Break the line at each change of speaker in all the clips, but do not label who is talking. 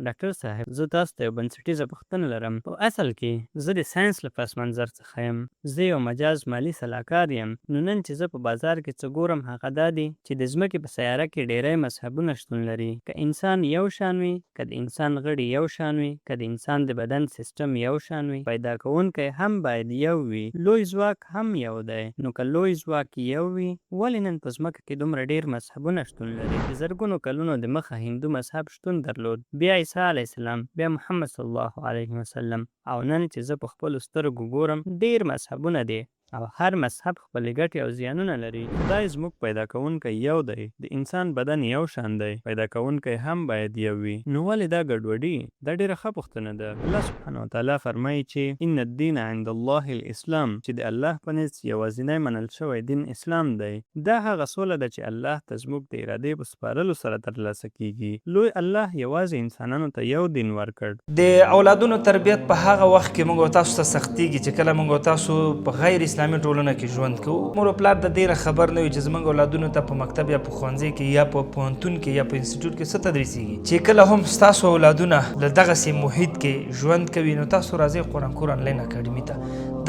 ډاکټر صاحب زه تاسو ته یو بنسټیزه پوښتنه لرم. په اصل کې زه د ساینس له پس منظر څخه یم. زه یو مجاز مالي سلاکار یم. نو نن چې زه په بازار کې څه ګورم هغه دا دي چې د ځمکې په سیاره کې ډیری مذهبونه شتون لري. که انسان یو شان وي، که د انسان غړي یو شان وي، که د انسان د بدن سیستم یو شان وي، پیدا کوونکی هم باید یو وي، لوی ځواک هم یو دی. نو که لوی ځواک یو وي ولې نن په ځمکه کې دومره ډیر مذهبونه شتون لري؟ د زرګونو کلونو د مخه هندو مذهب شتون درلود، بیا عیسی علیه السلام، بیا محمد صلی الله علیه وسلم، او نن چې زه په خپلو سترګو ګورم ډیر مذهبونه دي او هر مذهب خپلې ګټې او زیانونه لري. خدای زموږ پیدا کوونکی یو دی. د انسان بدن یو شان دی، پیدا کوونکی هم باید یو وي. نو ولې دا ګډوډي؟ دا ډیره ښه پوښتنه ده. الله سبحانه وتعالی فرمایي چې ان الدین عند الله الاسلام، چې د الله په نزد یوازینی منل شوی دین اسلام دی. دا هغه سوله ده چې الله ته زموږ د ارادې په سپارلو سره ترلاسه کیږي. لوی الله یوازې انسانانو ته یو دین ورکړ.
د اولادونو تربیت په هغه وخت کې موږ تاسو ته سختیږي چې کله موږ تاسو په غیر اسلامي ټولنه کې ژوند کوو. مور او پلار د دې خبر نه وي چې زموږ اولادونو ته په مکتب یا په ښوونځي کې یا په پوهنتون کې یا په انسټیټیوټ کې څه تدریسیږي. چې کله هم ستاسو اولادونه له دغسې محیط کې ژوند کوي نو تاسو راځئ قرآن کور انلاین اکاډمي ته.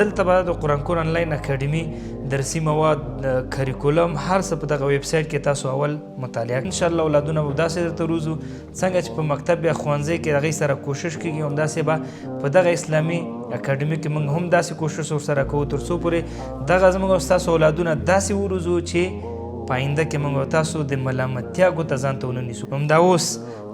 دلته به د قرآن کور انلاین اکاډمي درسي مواد، کریکولم، هر څه په دغه ویب سایټ کې تاسو اول مطالعه انشاءالله اولادونه به داسې درته روزو څنګه چې په مکتب یا ښوونځي کې هغوی سره کوشش کېږي همداسې به په دغه اسلامي اکاډمي کې موږ هم داسې کوشش ورسره کوو تر څو پورې دغه زموږ او ستاسو اولادونه داسې وروزو چې په آینده کې موږ او تاسو د ملامتیا ګوته ځان ته ونه نیسو. همدا اوس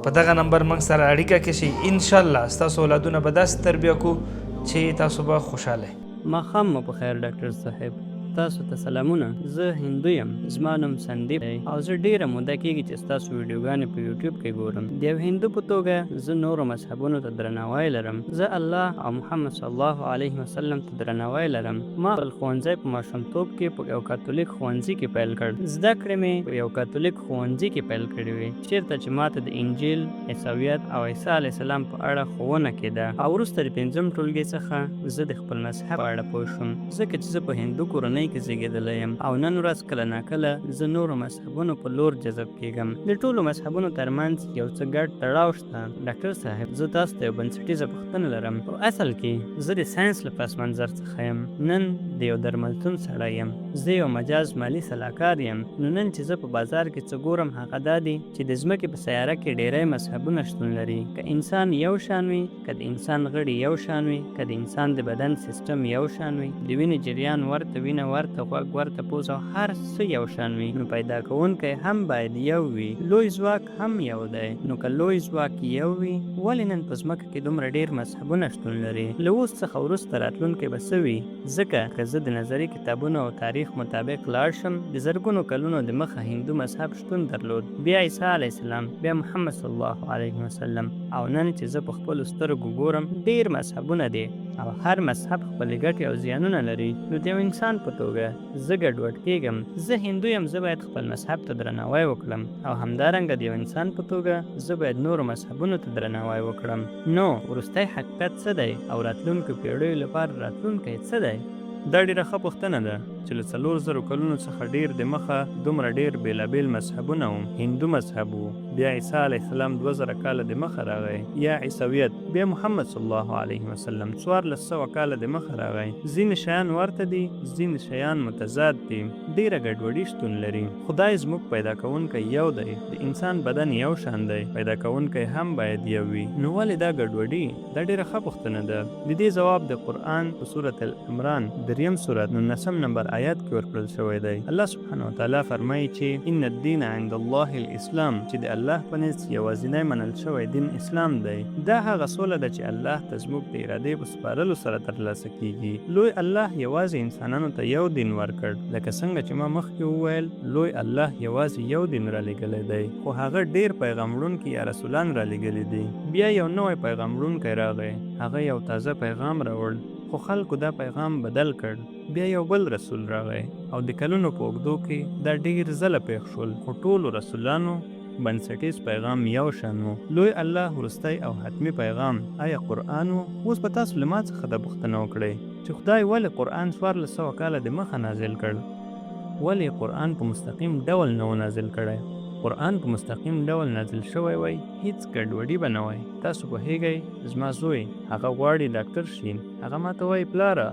په دغه نمبر موږ سره اړیکه کې شئ، انشاءالله ستاسو اولادونه به داسې تربیه کوو چې تاسو به خوشحاله.
ماښام مو په خیر ډاکټر صاحب. تاسو ته سلامونه. زه هندو یم، زما نوم سندیپ دی او زه ډیره موده کېږي چې ستاسو ویډیوګانې په یوټیوب کې ګورم. د یو هندو په توګه زه نورو مذهبونو ته درناوی لرم. زه الله او محمد صلی الله علیه وسلم ته درناوی لرم. ما خپل ښوونځی په ماشومتوب کې په یو کاتولیک ښوونځي کې پیل کړ. زده کړې مې په یو کاتولیک ښوونځي کې پیل کړې وې چیرته چې ماته د انجیل، عیسویت او عیسی علیه السلام په اړه ښوونه کېده. او وروسته د 5م ټولګي څخه زه د خپل مذهب په اړه پوه شوم، ځکه چې زه په هندو کورنۍ کې زیږېدلی یم او نن ورځ کله ناکله زه نورو مذهبونو په لور جذب کېږم. د ټولو مذهبونو ترمنځ یو څه ګډ تړاو شته. ډاکټر صاحب زه تاسو ته یو بنسټیزه پوښتنه لرم. په اصل کې زه د ساینس له پس منظر څخه یم. نن د یو درملتون سړی یم. زه یو مجاز مالي سلاکار یم. نو نن چې زه په بازار کې څه ګورم هغه دا دي چې د ځمکې په سیاره کې ډیری مذهبونه شتون لري. که انسان یو شان وي، که د انسان غړي یو شان وي، که د انسان د بدن سیستم یو شان وي، د وینې جریان ورته وینه ورته غوږ ورته پوز او هر څه یو شان وي، نو پیدا کوونکی هم باید یو وي، لوی ځواک هم یو دی. نو که لوی ځواک یو وي ولې نن په ځمکه کې دومره ډیر مذهبونه شتون لري؟ له اوس څخه وروسته راتلونکی به څه وي؟ ځکه که زه د نظري کتابونو او تاریخ مطابق لاړ شم د زرګونو کلونو د مخه هندو مذهب شتون درلود، بیا عیسی علیه السلام، بیا محمد صلی الله علیه وسلم، او نن چې زه په خپلو سترګو ګورم ډیر مذهبونه دي او هر مذهب خپلې ګټې او زیانونه لري. نو د یو انسان په توګه زه ګډوډ کېږم. زه هندو یم، زه باید خپل مذهب ته درناوی وکړم او همدارنګه د یو انسان په توګه زه باید نورو مذهبونو ته درناوی وکړم. نو وروستی حقیقت څه دی او راتلونکو پیړیو لپاره راتلونکی څه دی؟ دا ډیره ښه پوښتنه ده چې له 4,000 کلونو څخه ډیر د مخه دومره ډیر بېلابېل مذهبونه وو. هندو مذهب وو، بیا عیسی علیه السلام 2000 کاله د مخه راغی، یا عیسویت، بیا محمد صلی الله علیه وسلم 1400 کاله د مخه راغی. ځینې شیان ورته دي، ځینې شیان متضاد دي، ډیره ګډوډي شتون لري. خدای زموږ پیدا کوونکی یو دی، د انسان بدن یو شان دی، پیدا کوونکی هم باید یو وي. نو ولې دا ګډوډي؟ دا ډیره ښه پوښتنه ده. د دې ځواب د قرآن په سورة العمران 3 سورت 19 نمبر آیات کې ورکړل شوی دی. الله سبحانه وتعالی فرمایي چې ان الدین عند الله الاسلام، چې د الله په نزد یوازینی منل شوی دین اسلام دی. دا هغه سوله ده چې الله ته زموږ د ارادې په سپارلو سره ترلاسه کیږي. لوی الله یوازې انسانانو ته یو دین ورکړ، لکه څنګه چې ما مخکې وویل لوی الله یوازې یو دین را لېږلی دی، خو هغه ډیر پیغام وړونکي یا رسولان را لېږلي دي. بیا یو نوی پیغام وړونکی راغی، هغه یو تازه پیغام راوړ، خو خلکو دا پیغام بدل کړ. بیا یو بل رسول راغی او د کلونو په اوږدو کې دا ډیر ځله پیښ شول، خو ټولو رسولانو بنسټیز پیغام یو شان و. لوی الله وروستی او حتمی پیغام آیا قرآن و؟ اوس به تاسو له ما څخه دا پوښتنه وکړئ چې خدای ولې قرآن 1400 کاله د مخه نازل کړ؟ ولې قرآن په مستقیم ډول نه و نازل کړی؟ قرآن په مستقیم ډول نازل شوی وای هیڅ ګډوډي به نه وای. تاسو پوهیږئ زما زوی هغه غواړي ډاکټر شي، هغه ماته وایي پلاره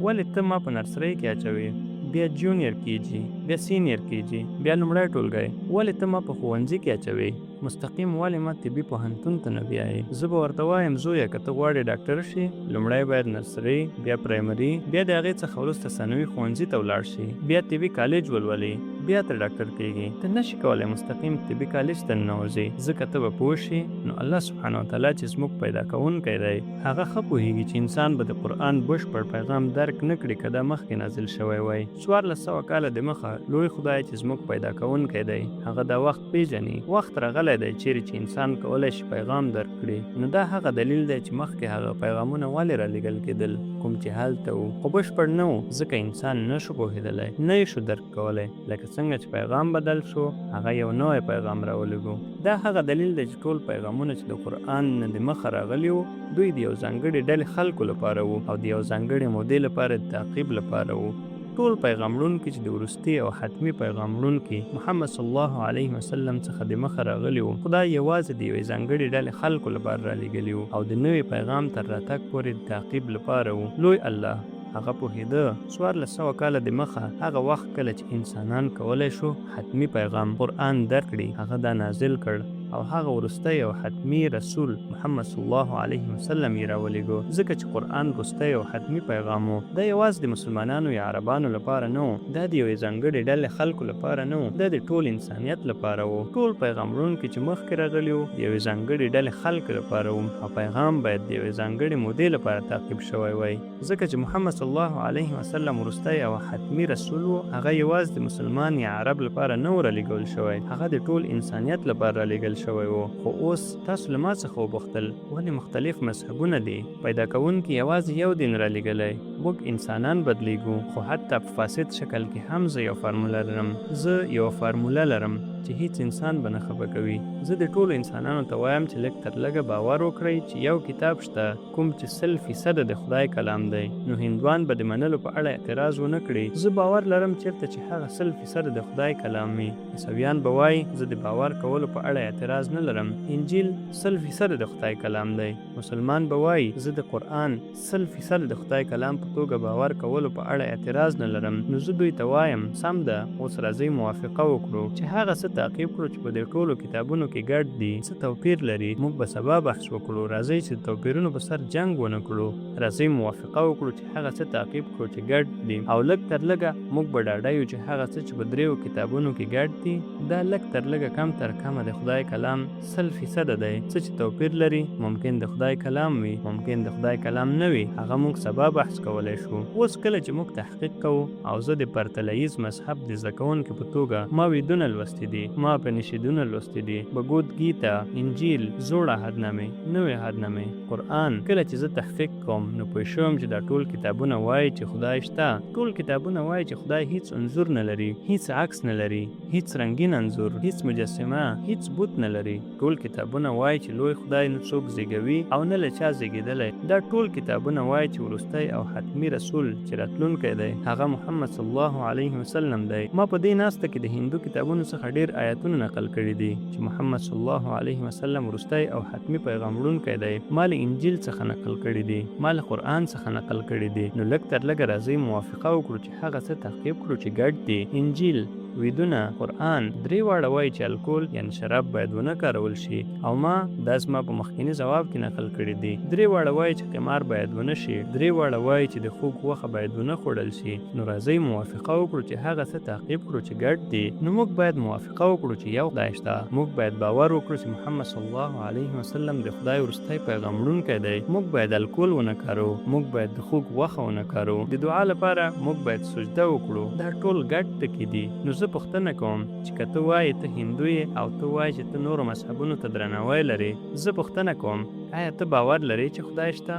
ولې ته ما په نرسرۍ کې اچوې، بیا جونیر کیجي، بیا سینیر کیجي، بیا لومړی ټولګی، ولې ته ما په ښوونځي کې اچوې، مستقیم ولې ما طبي پوهنتون ته نه بیایې. زه به ورته وایم زویه که ته غواړې ډاکټر شي لومړی باید نرسرۍ، بیا پرایمري، بیا د هغې څخه وروسته ثانوي ښوونځي ته ولاړ شي، بیا طبي کالج ولولې، بیا ته ډاکټر کیږي. ته نشي کولی مستقیم طبي کالج ته ننوځې، ځکه ته به پوه شي نو الله سبحانه وتعالی چې زموږ پیدا کوونکی دی هغه ښه پوهیږي چې انسان به د قرآن بشپړ پیغام درک نه کړي که دا مخکې نازل شوی وای. 1400 کاله دمخه لوی خدای چې زموږ پیدا کوونکی دی هغه دا وخت پیژني، وخت راغلی دی چیرې چې انسان کولی شي پیغام درک کړي. نو دا هغه دلیل دی چې مخکې هغه پیغامونه ولې رالیږل کېدل کوم چې هلته وو، خو بشپړ نه وو ځکه انسان نشو پوهېدلی، نه یې شو درک کولی. لکه څنګه چې پیغام بدل شو هغه یو نوی پیغام راولېږو. دا هغه دلیل دی چې ټول پیغامونه چې د قرآن نه د مخه راغلي وو دوی د یو ځانګړي ډلې خلکو لپاره وو او د یو ځانګړې مودې لپاره د تعقیب لپاره وو. ټول پیغام وړونکي چې د وروستي او حتمي پیغام وړونکي محمد صلی الله علیه وسلم څخه د مخه راغلي وو خدای یوازې د یوې ځانګړې ډلې خلکو لپاره رالیږلي وو او د نوي پیغام تر راتګ پورې د تعقیب لپاره وو. لوی الله هغه پوهېده 1400 کاله د مخه هغه وخت کله چې انسانان کولی شو حتمي پیغام قرآن درک کړي هغه دا نازل کړ او هغه وروستی او حتمي رسول محمد صلی الله علیه وسلم یې راولېږو ځکه چې قرآن وروستی او حتمي پیغام و. دا یوازې د مسلمانانو یا عربانو لپاره نه و، دا د یوې ځانګړې ډلې خلکو لپاره نه و، دا د ټول انسانیت لپاره و. ټول پیغام وړونکي چې مخکې راغلي وو د یوې ځانګړې ډلې خلکو لپاره و او پیغام باید د یوې ځانګړې مودې لپاره تعقیب شوی وای. ځکه چې محمد صلی الله علیه وسلم وروستی او حتمي رسول و هغه یوازې د مسلمان یا عرب لپاره نه و رالیږل شوی، هغه د ټول انسانیت لپاره رالیږل شوی و. خو اوس تاسو له ما څخه وپوښتل ولې مختلف مذهبونه دي؟ پیدا کوونکي یوازې یو دین رالیږلی، موږ انسانان بدلیږو. خو حتی په فاسد شکل کې هم زه یو فارموله لرم، چې هیڅ انسان به نه خفه کوي. زه د ټولو انسانانو ته وایم چې لږ تر لږه باور وکړئ چې یو کتاب شته کوم چې 100% د خدای کلام دی. نو هندوان به د منلو په اړه اعتراض ونه کړي. زه باور لرم چېرته چې هغه 100% د خدای کلام وي. عیسویان به وایي زه د باور کولو په اړه اعتراض نه لرم، انجیل 100% د خدای کلام دی. مسلمان به وایي زه د قرآن 100% د خدای کلام په توګه باور کولو په اړه اعتراض نه لرم. نو زه دوی ته وایم سم ده، اوس راځئ موافقه وکړو چې هغه څه تعقیب کړو چې په دې ټولو کتابونو کې ګډ دي. څه توپیر لري موږ به سبا بحث وکړو. راځئ چې د توپیرونو په سر جنګ ونه کړو، راځئ موافقه وکړو چې هغه څه تعقیب کړو چې ګډ دي او لږ تر لږه موږ به ډاډه یو چې هغه څه چې په دریو کتابونو کې ګډ دي دا لږ تر لږه کم تر کمه د خدای کلام 100% دی. څه چې توپیر لري ممکن د خدای کلام وي، ممکن د خدای کلام نه وي، هغه موږ سبا بحث کولی شو. اوس کله چې موږ تحقیق کوو او زه د پرتلهیز مذهب د زده کوونکي په توګه ما ویدونه لوستي دي، ما پنشیدونه لوستي دي، بګود گیتا، انجیل، زوړه حدنامې، نوې حدنامې، قرآن. کله چې زه تحقیق کوم نو پوه شوم چې دا ټول کتابونه وایي چې خدای شته. ټول کتابونه وایي چې خدای هیڅ انځور نه لري، هیڅ عکس نه لري، هیڅ رنګین انځور، هیڅ مجسمه، هیڅ بت نه لري. ټول کتابونه وایي چې لوی خدای نه څوک زیږوي او نه له چا زیږېدلی. دا ټول کتابونه وایي چې وروستی او حتمي رسول چې راتلونکی دی هغه محمد صلی الله علیه وسلم دی. ما په دې ناسته کې د هندو کتابونو څخه ډېر آیتونه نقل کړي دي چې محمد صلی الله علیه وسلم وروستی او حتمي پیغام وړونکی دی. ما له انجیل څخه نقل کړي دي، ما له قرآن څخه نقل کړي دي. نو لږ تر لږه راځئ موافقه وکړو چې هغه څه تعقیب کړو چې ګډ دي. انجیل، ویدونه، قرآن درې واړه وایي چې الکول یعنی شراب باید ونه کارول شي او ما دا زما په مخکیني ځواب کې نقل کړي دي. درې واړه وایي چې قمار باید ونه شي، درې واړه وایي چې د خوږ غوښه باید ونه خوړل شي. نو راځئ موافقه وکړو چې هغه څه تعقیب کړو چې ګډ دي. نو موږ باید موافقه وکړو چې یو خدای شته، موږ باید باور وکړو چې محمد صلی الله علیه وسلم د خدای وروستی پیغام وړونکی دی. موږ باید الکول ونه کارو، موږ باید د خوږ غوښه ونه کارو، د دعا لپاره موږ باید سجده وکړو. دا ټول ګډ ټکي دي. نو زه پوښتنه کوم چې که ته وایې ته هندو یې او ته وایې چې ته نورو مذهبونو ته درناوی لرې، زه پوښتنه کوم آیا ته باور لرې چې خدای شته؟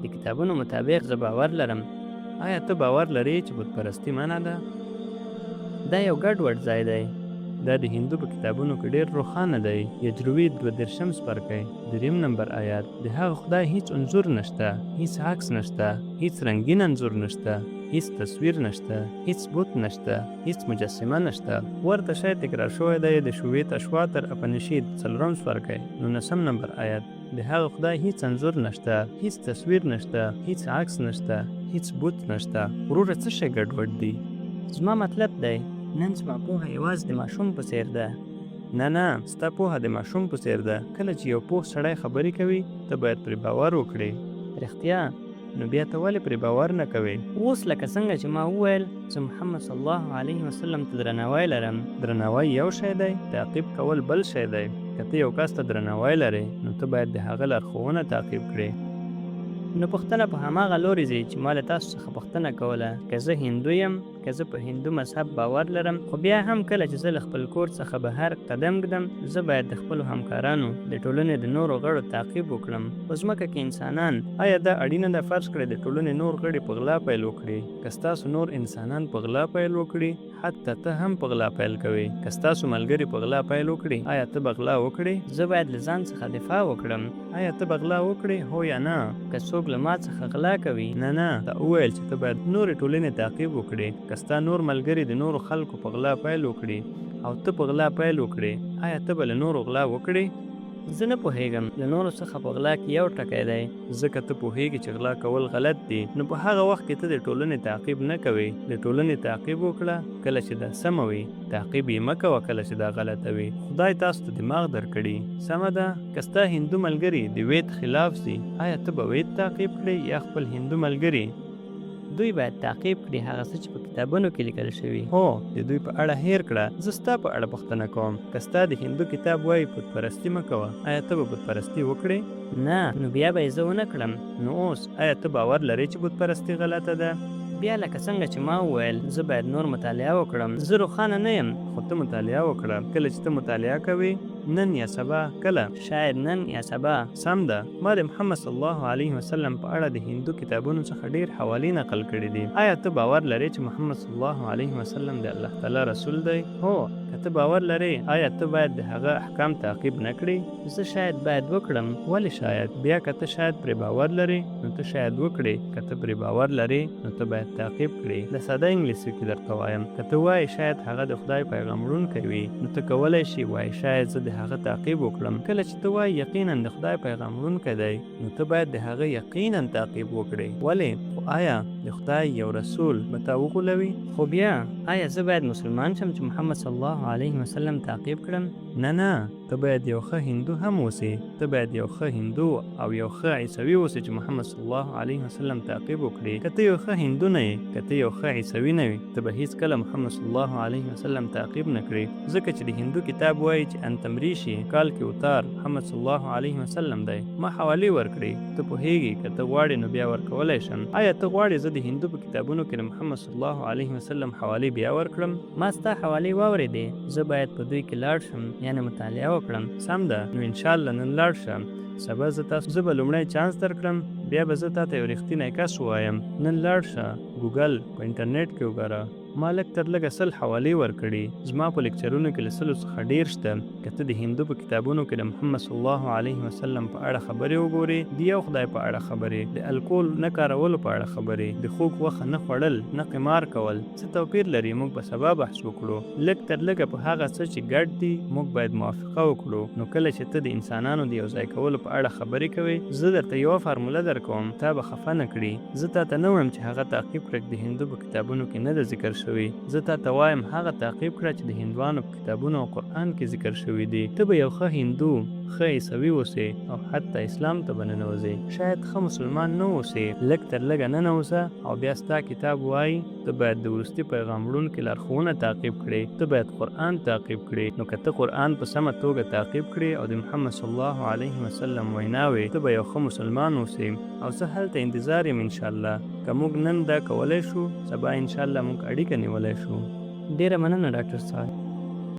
د کتابونو مطابق زه باور لرم. آیا ته باور لرې چې بت پرستي منع ده؟ دا یو ګډوډ ځای دی. دا د هندو په کتابونو کې ډېر روښانه دی. یجروي 22 څپرکی 3 نمبر آیات د هغه خدای هیڅ انځور نشته، هیڅ عکس نشته، هیڅ رنګین انځور نشته، هیڅ تصویر نشته، هیڅ بت نشته، هیڅ مجسمه نشته. ورته شی تکرار شوی دی د شوویت اشواتر اپنشید 4 سورکی 19 نمبر آیت. د هغه خدای هیڅ انځور نشته، هیڅ تصویر نشته، هیڅ عکس نشته، هیڅ بت نشته. وروره څه شی ګډوډ دی؟ زما مطلب دی نن زما پوهه یوازې د ماشوم په څیر ده. نه ستا پوهه د ماشوم په څیر ده. کله چې یو پوه سړی خبرې کوي ته باید پرې باور وکړې. رښتیا؟ نو بیا ته ولې پرې باور نه کوې؟ اوس لکه څنګه چې ما وویل زه محمد صلی الله علیه وسلم ته درناوی لرم. درناوی یو شی دی، تعقیب کول بل شی دی. که ته یو کس ته درناوی لرې نو ته باید د هغه لارښوونه تعقیب کړې. نو پوښتنه په هماغه لوري ځي چې ما له تاسو څخه پوښتنه کوله که زه هندو یم، که زه په هندو مذهب باور لرم، خو بیا هم کله چې زه له خپل کور څخه بهر قدم ږدم زه باید د خپلو همکارانو د ټولنې د نورو غړو تعقیب وکړم. په ځمکه کې انسانان، آیا دا اړینه ده فرض کړئ د ټولنې نور غړي په غلا پیل وکړي؟ که ستاسو نور انسانان په غلا پیل وکړي، حتی ته هم په غلا پیل کوي. که ستاسو ملګري په غلا پیل وکړي، آیا ته به غلا وکړې؟ زه باید له ځان څخه دفاع وکړم. آیا ته به غلا وکړې؟ هو یا نه؟ که څوک له ما څخه غلا کوي، نه تا وویل چې ته باید نورې ټولنې تعقیب وکړې. که ستا نور ملګري د نورو خلکو په غلا پیل وکړي او ته په غلا پیل وکړې، آیا ته به له نورو غلا وکړې؟ زه نه پوهیږم. له نورو څخه په غلا کې یو ټکی دی. ځکه ته پوهیږي چې غلا کول غلط دي، نو په هغه وخت کې ته د ټولنې تعقیب نه کوې. د ټولنې تعقیب وکړه کله چې دا سمه وي، تعقیب یې مه کوه کله چې دا غلطه وي. خدای تاسو ته دماغ درکړي. سمه ده، که ستا هندو ملګري د وید خلاف سي، آیا ته به وید تعقیب کړې یا خپل هندو ملګري؟ دوی باید تعقیب کړي هغه څه چې په کتابونو کې لیکل شوي. هو، د دوی په اړه هیر کړه. زه ستا په اړه پوښتنه کوم. که ستا د هندو کتاب وایي بت پرستي مه کوه، آیا ته به بت پرستي وکړې؟ نه، نو بیا به یې زه ونه کړم. نو اوس آیا ته باور لرې چې بت پرستي غلطه ده؟ بیا لکه څنګه چې ما وویل زه باید نور مطالعه وکړم. زه روښانه نه یم، خو ته مطالعه وکړه. کله چې ته مطالعه کوې، نن یا سبا، کله شاید نن یا سبا. سم ده، ما د محمد صلی الله علیه وسلم په اړه د هندو کتابونو څخه ډیر حوالې نقل کړي دي. آیا ته باور لرې چې محمد صلی الله علیه وسلم د الله تعالی رسول دی؟ هو، که ته باور لرې، آیا ته باید د هغه احکام تعقیب نه کړې؟ زه شاید باید وکړم. ولې شاید؟ بیا که ته شاید پرې باور لرې نو ته شاید وکړې. که ته پرې باور لرې نو ته باید تعقیب کړې. د ساده انګلیسي کې درته وایم، که ته وایې شاید هغه د خدای پیغام وړونکی وي، نو ته کولی شي وایې شاید زه د هغه تعقیب وکړم. کله چې ته وایې یقینا د خدای پیغام وړونکی دی، نو ته باید د هغه یقینا تعقیب وکړې. ولې؟ خو آیا د خدای یو رسول به تا وغولوي؟ خو بیا آیا زه باید مسلمان شم چې محمد صلی الله علیه وسلم تعقیب کړم؟ نه، ته باید یو ښه هندو هم اوسې. ته باید یو ښه هندو او یو ښه عیسوي اوسې چې محمد صلی الله علیه وسلم تعقیب وکړي. که ته یو ښه هندو نه یې، که ته یو ښه عیسوي نه وي، ته به هیڅکله محمد صلی الله علیه وسلم تعقیب نه کړې. ځکه چې د هندو کتاب وایي چې انتمریشي کال کې اوتار محمد صلی الله علیه وسلم دی. ما حوالې ورکړې. ته پوهیږي که ته غواړې نو بیا ورکولی شم. آیا ته غواړې زه د هندو په کتابونو کې د محمد صلی الله علیه وسلم حوالې بیا ورکړم؟ ما ستا حوالې واورېدې. زه باید په دوی کې لاړ شم، یعنې مطالعه وکړم. سم ده، نو انشاءالله نن لاړ شم. سبا زه به لومړی چانس درکړم، بیا به زه تا ته یو رښتینی کس ووایم. نن لاړ شه، ګوګل په انټرنیټ کې وګوره. ما لږ تر لږه 100 حوالې ورکړي. زما په لیکچرونو کې له 100 څخه ډېر شته. که ته د هندو په کتابونو کې د محمد صلی الله علیه وسلم په اړه خبرې وګورې، د یو خدای په اړه خبرې، د الکول نه کارولو په اړه خبرې، د خوږ غوښه نه خوړل، نه قمار کول، څه توپیر لري؟ موږ به سبا بحث وکړو. لږ تر لږه په هغه څه چې ګډ دي موږ باید موافقه وکړو. نو کله چې ته د انسانانو د یو ځای کولو په اړه خبرې کوې، زه درته یوه فارموله درکوم، تا به خفه نه کړي. زه تا ته نه وایم چې هغه تعقیب کړه د هندو په کتابونو کې نه ده ذکر شوي. زه تا ته وایم هغه تعقیب کړه چې د هندوانو په کتابونو او قرآن کې ذکر شوي دي. ته به یو ښه هندو، ښه عیسوي اوسې او حتی اسلام ته به ننوځې. شاید ښه مسلمان نه اوسې، لږ تر لږه ننوځه او بیا ستا کتاب وایي ته باید د وروستي پیغام وړونکي لارښوونه تعقیب کړې. ته باید قرآن تعقیب کړې. نو که ته قرآن په سمه توګه تعقیب کړې او د محمد صلی الله علیه وسلم ویناوې، ته به یو ښه مسلمان اوسې. او زه هلته انتظار یم انشاءالله. که موږ نن دا کولی شو، سبا انشاءالله موږ اړیکه نیولی شو. ډېره مننه ډاکټر صاحب.